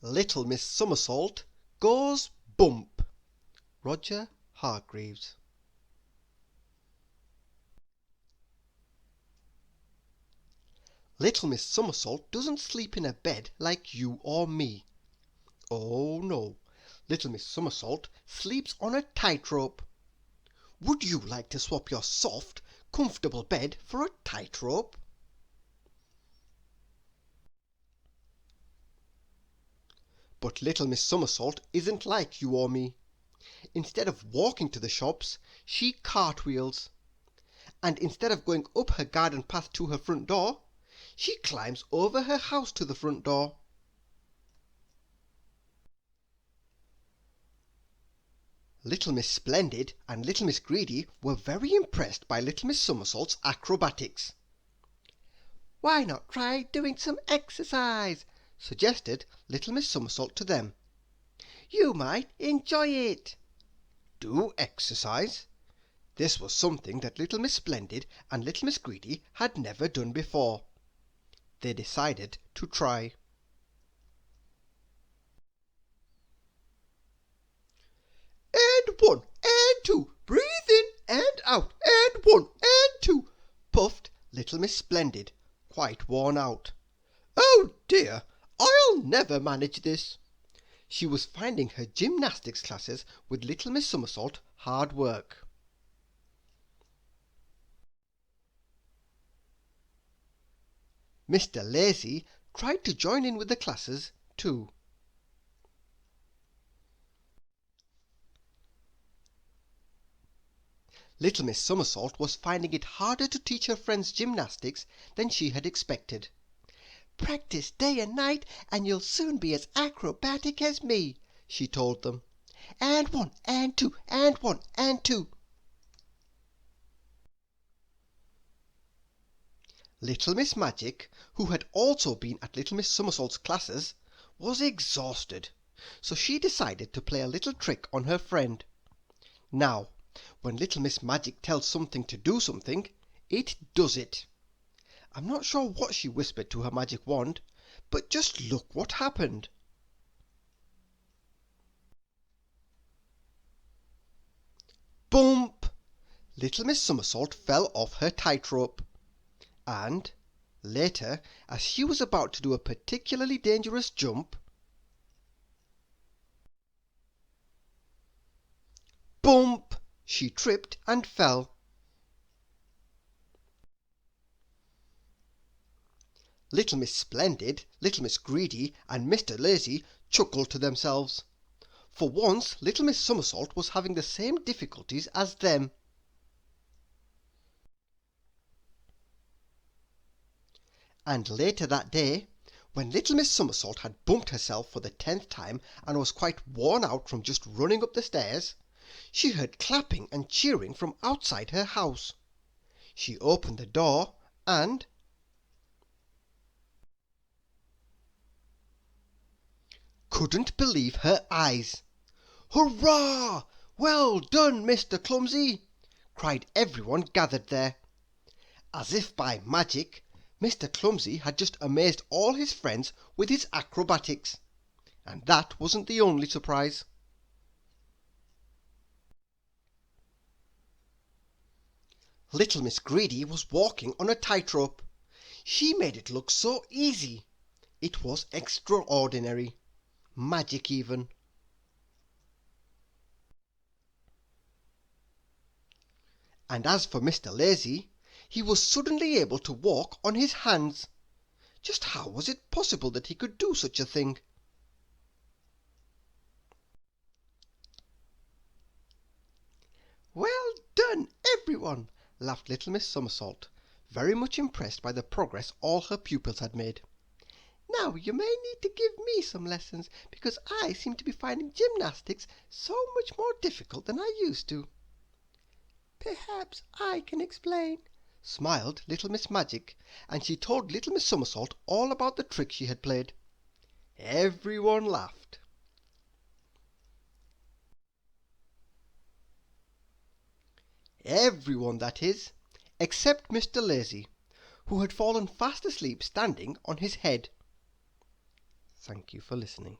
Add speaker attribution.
Speaker 1: Little Miss Somersault goes bump. Roger Hargreaves. Little Miss Somersault doesn't sleep in a bed like you or me. Oh no, Little Miss Somersault sleeps on a tightrope. Would you like to swap your soft, comfortable bed for a tightrope? But Little Miss Somersault isn't like you or me. Instead of walking to the shops, she cartwheels. And instead of going up her garden path to her front door, she climbs over her house to the front door. Little Miss Splendid and Little Miss Greedy were very impressed by Little Miss Somersault's acrobatics. "Why not try doing some exercise?" suggested Little Miss Somersault to them. "You might enjoy it." Do exercise? This was something that Little Miss Splendid and Little Miss Greedy had never done before. They decided to try. "And one, and two, breathe in and out, and one, and two," puffed Little Miss Splendid, quite worn out. "Oh dear, I'll never manage this." She was finding her gymnastics classes with Little Miss Somersault hard work. Mr. Lazy tried to join in with the classes too. Little Miss Somersault was finding it harder to teach her friends gymnastics than she had expected. "Practice day and night, and you'll soon be as acrobatic as me," she told them. "And one, and two, and one, and two." Little Miss Magic, who had also been at Little Miss Somersault's classes, was exhausted, so she decided to play a little trick on her friend. Now, when Little Miss Magic tells something to do something, it does it. I'm not sure what she whispered to her magic wand, but just look what happened. Bump! Little Miss Somersault fell off her tightrope. And, later, as she was about to do a particularly dangerous jump, bump! She tripped and fell. Little Miss Splendid, Little Miss Greedy, and Mr. Lazy chuckled to themselves. For once Little Miss Somersault was having the same difficulties as them. And later that day, when Little Miss Somersault had bumped herself for the 10th time and was quite worn out from just running up the stairs, she heard clapping and cheering from outside her house. She opened the door and couldn't believe her eyes. "Hurrah! Well done, Mr. Clumsy!" cried everyone gathered there. As if by magic, Mr. Clumsy had just amazed all his friends with his acrobatics. And that wasn't the only surprise. Little Miss Greedy was walking on a tightrope. She made it look so easy. It was extraordinary. Magic even. And as for Mr. Lazy, he was suddenly able to walk on his hands. Just how was it possible that he could do such a thing? "Well done, everyone!" laughed Little Miss Somersault, very much impressed by the progress all her pupils had made. "Now you may need to give me some lessons, because I seem to be finding gymnastics so much more difficult than I used to." "Perhaps I can explain," smiled Little Miss Magic, and she told Little Miss Somersault all about the trick she had played. Everyone laughed. Everyone, that is, except Mr. Lazy, who had fallen fast asleep standing on his head. Thank you for listening.